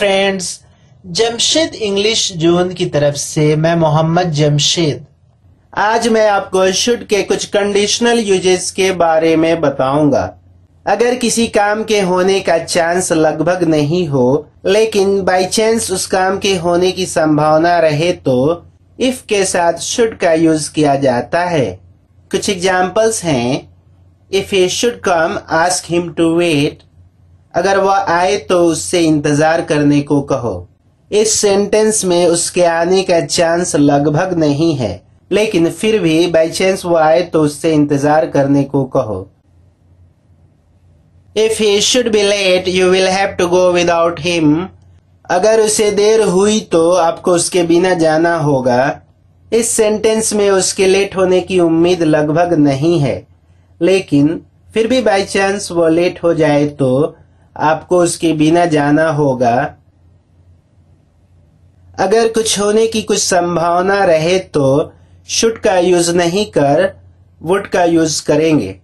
Friends, Jamshed English zone की तरफ से मैं मोहम्मद जमशेद। आज मैं आपको शुड के कुछ कंडीशनल यूजेस के बारे में बताऊंगा। अगर किसी काम के होने का चांस लगभग नहीं हो लेकिन बाई चांस उस काम के होने की संभावना रहे तो इफ के साथ शुड का यूज किया जाता है। कुछ एग्जाम्पल्स हैं। If he should come ask him to wait. अगर वह आए तो उससे इंतजार करने को कहो। इस सेंटेंस में उसके आने का चांस लगभग नहीं है लेकिन फिर भी बाई चांस वो आए तो उससे इंतजार करने को कहो। If he should be late, you will have to go without him. अगर उसे देर हुई तो आपको उसके बिना जाना होगा। इस सेंटेंस में उसके लेट होने की उम्मीद लगभग नहीं है लेकिन फिर भी बाई चांस वो लेट हो जाए तो आपको उसके बिना जाना होगा। अगर कुछ होने की कुछ संभावना रहे तो शुड का यूज नहीं कर वुड का यूज करेंगे।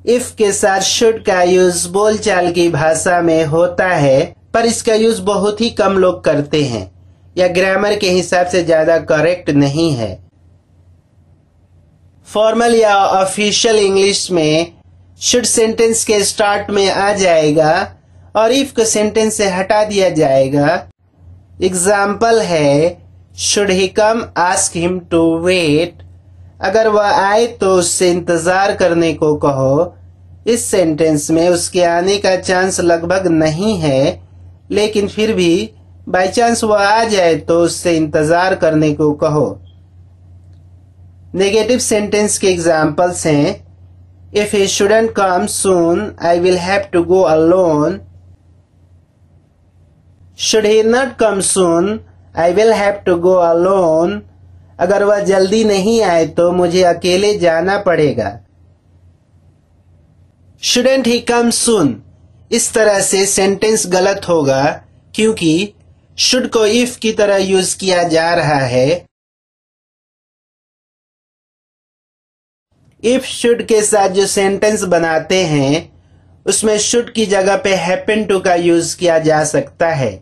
इफ के साथ शुड का यूज बोलचाल की भाषा में होता है पर इसका यूज बहुत ही कम लोग करते हैं या ग्रामर के हिसाब से ज्यादा करेक्ट नहीं है। फॉर्मल या ऑफिशियल इंग्लिश में शुड सेंटेंस के स्टार्ट में आ जाएगा और इफ को सेंटेंस से हटा दिया जाएगा। एग्जाम्पल है should he come ask him to wait. अगर वह आए तो उससे इंतजार करने को कहो। इस सेंटेंस में उसके आने का चांस लगभग नहीं है लेकिन फिर भी बाई चांस वह आ जाए तो उससे इंतजार करने को कहो। नेगेटिव सेंटेंस के एग्जाम्पल्स हैं। If he shouldn't come soon I will have to go alone. Should he not come soon I will have to go alone. अगर वह जल्दी नहीं आए तो मुझे अकेले जाना पड़ेगा। शुडंट ही कम सून, इस तरह से सेंटेंस गलत होगा क्योंकि शुड को इफ की तरह यूज किया जा रहा है। इफ शुड के साथ जो सेंटेंस बनाते हैं उसमें शुड की जगह पे हैपन टू का यूज किया जा सकता है।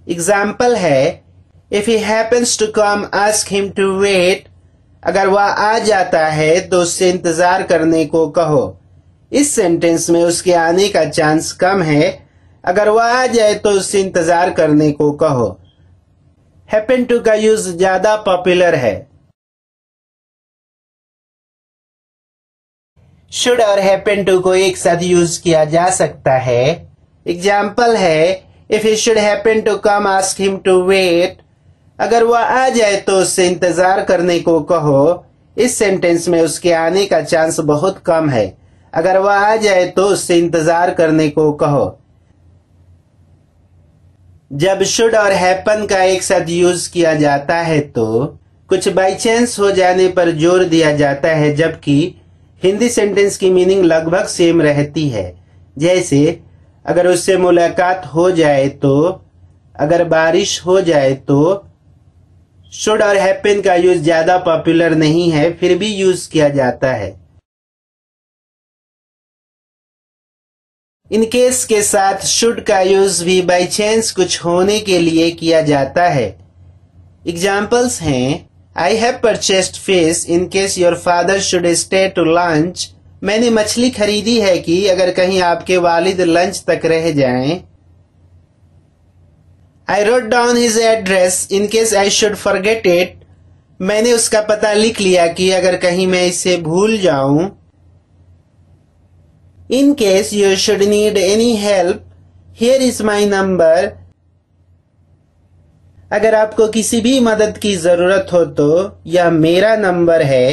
एग्जाम्पल है if he happens to come ask him to wait. अगर वह आ जाता है तो उससे इंतजार करने को कहो। इस सेंटेंस में उसके आने का चांस कम है। अगर वह आ जाए तो उससे इंतजार करने को कहो। हैपन टू का यूज ज्यादा पॉपुलर है। शुड और हैपन टू को एक साथ यूज किया जा सकता है। एग्जाम्पल है if he should happen to come ask him to wait. अगर वह आ जाए तो उससे इंतजार करने को कहो। इस सेंटेंस में उसके आने का चांस बहुत कम है। अगर वह आ जाए तो उससे इंतजार करने को कहो। जब शुड और हैपन का एक साथ यूज किया जाता है तो कुछ बाई चांस हो जाने पर जोर दिया जाता है जबकि हिंदी सेंटेंस की मीनिंग लगभग सेम रहती है। जैसे अगर उससे मुलाकात हो जाए तो, अगर बारिश हो जाए तो। शुड और हैपन का यूज ज्यादा पॉपुलर नहीं है फिर भी यूज किया जाता है। इन केस के साथ शुड का यूज भी बाई चांस कुछ होने के लिए किया जाता है। एग्जाम्पल्स हैं I have purchased fish in case your father should stay to lunch. मैंने मछली खरीदी है कि अगर कहीं आपके वालिद लंच तक रह जाएं। I wrote down his address in case I should forget it. मैंने उसका पता लिख लिया कि अगर कहीं मैं इसे भूल जाऊं। In case you should need any help, here is my number. अगर आपको किसी भी मदद की जरूरत हो तो यह मेरा नंबर है।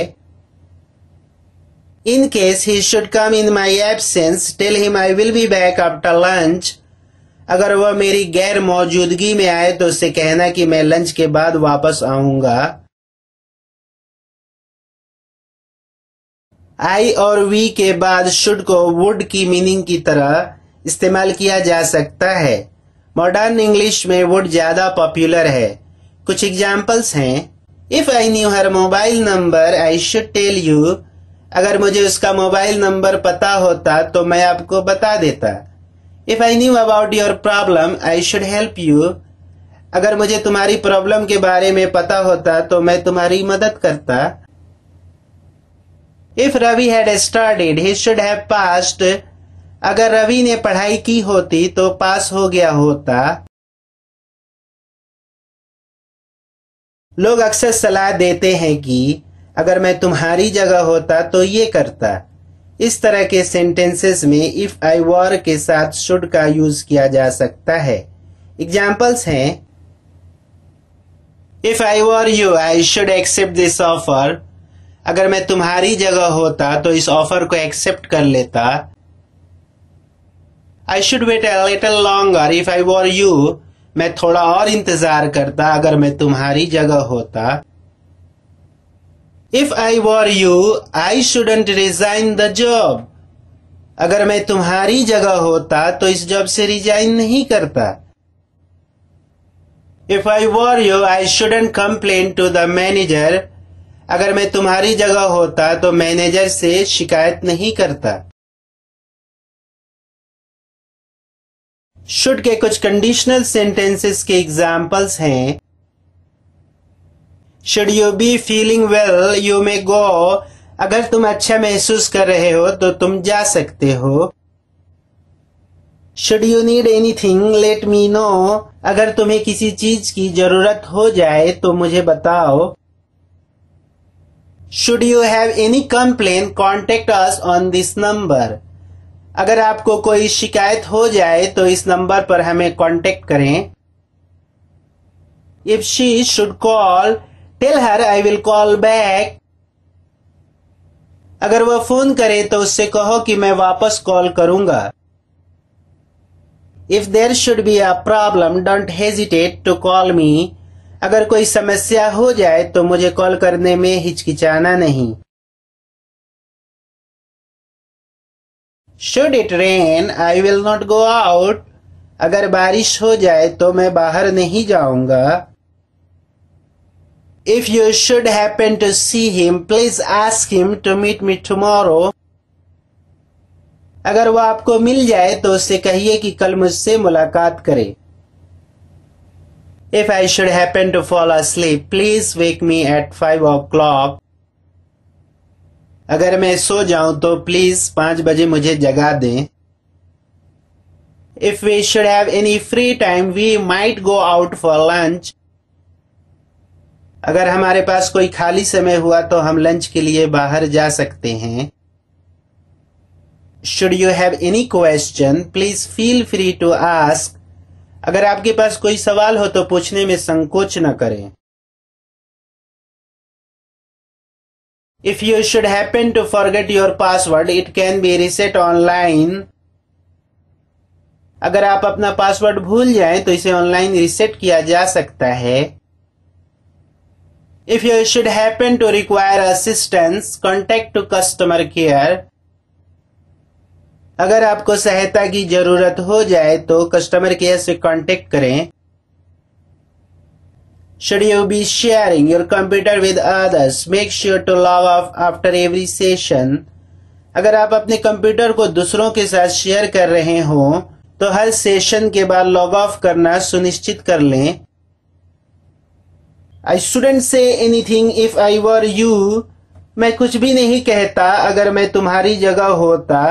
In case he should come in my absence, tell him I will be back after lunch. अगर वह मेरी गैर मौजूदगी में आए तो उससे कहना कि मैं लंच के बाद वापस आऊंगा। आई और वी के बाद शुड को वुड की मीनिंग की तरह इस्तेमाल किया जा सकता है। मॉडर्न इंग्लिश में वुड ज्यादा पॉपुलर है। कुछ एग्जाम्पल्स हैं। If I knew her mobile number I should tell you. अगर मुझे उसका मोबाइल नंबर पता होता तो मैं आपको बता देता। If I knew about your problem, I should help you. अगर मुझे तुम्हारी प्रॉब्लम के बारे में पता होता तो मैं तुम्हारी मदद करता. If Ravi had studied, he should have passed. अगर रवि ने पढ़ाई की होती तो पास हो गया होता. लोग अक्सर सलाह देते हैं कि अगर मैं तुम्हारी जगह होता तो ये करता. इस तरह के सेंटेंसेस में इफ आई वर के साथ शुड का यूज किया जा सकता है. एग्जाम्पल्स हैं. If I were you I should accept this offer. अगर मैं तुम्हारी जगह होता तो इस ऑफर को एक्सेप्ट कर लेता. I should wait a little longer if I were you. मैं थोड़ा और इंतजार करता अगर मैं तुम्हारी जगह होता. If I were you I shouldn't resign the job. अगर मैं तुम्हारी जगह होता तो इस जॉब से रिजाइन नहीं करता. If I were you I shouldn't complain to the manager. अगर मैं तुम्हारी जगह होता तो मैनेजर से शिकायत नहीं करता. शुड के कुछ कंडीशनल सेंटेंसेस के एग्जाम्पल्स हैं. Should you be feeling well you may go. अगर तुम अच्छा महसूस कर रहे हो तो तुम जा सकते हो. Should you need anything let me know. अगर तुम्हें किसी चीज की जरूरत हो जाए तो मुझे बताओ. Should you have any complain contact us on this number. अगर आपको कोई शिकायत हो जाए तो इस नंबर पर हमें कांटेक्ट करें. If she should call tell her I will call back. अगर वह फोन करे तो उससे कहो कि मैं वापस कॉल करूंगा. If there should be a problem don't hesitate to call me. अगर कोई समस्या हो जाए तो मुझे कॉल करने में हिचकिचाना नहीं. Should it rain I will not go out. अगर बारिश हो जाए तो मैं बाहर नहीं जाऊंगा. If you should happen to see him please ask him to meet me tomorrow. अगर वो आपको मिल जाए तो उससे कहिए कि कल मुझसे मुलाकात करे. If I should happen to fall asleep please wake me at 5 o'clock. अगर मैं सो जाऊं तो प्लीज 5 बजे मुझे जगा दें. If we should have any free time we might go out for lunch. अगर हमारे पास कोई खाली समय हुआ तो हम लंच के लिए बाहर जा सकते हैं. Should you have any question please feel free to ask. अगर आपके पास कोई सवाल हो तो पूछने में संकोच न करें. If you should happen to forget your password, it can be reset online. अगर आप अपना पासवर्ड भूल जाएं तो इसे ऑनलाइन रीसेट किया जा सकता है. If you should happen to require assistance, contact to customer care. अगर आपको सहायता की जरूरत हो जाए तो कस्टमर केयर से कांटेक्ट करें. Should you be sharing your computer with others? Make sure to log off after every session. अगर आप अपने कंप्यूटर को दूसरों के साथ शेयर कर रहे हो तो हर सेशन के बाद लॉग ऑफ करना सुनिश्चित कर लें. I shouldn't say anything if I were you. मैं कुछ भी नहीं कहता अगर मैं तुम्हारी जगह होता.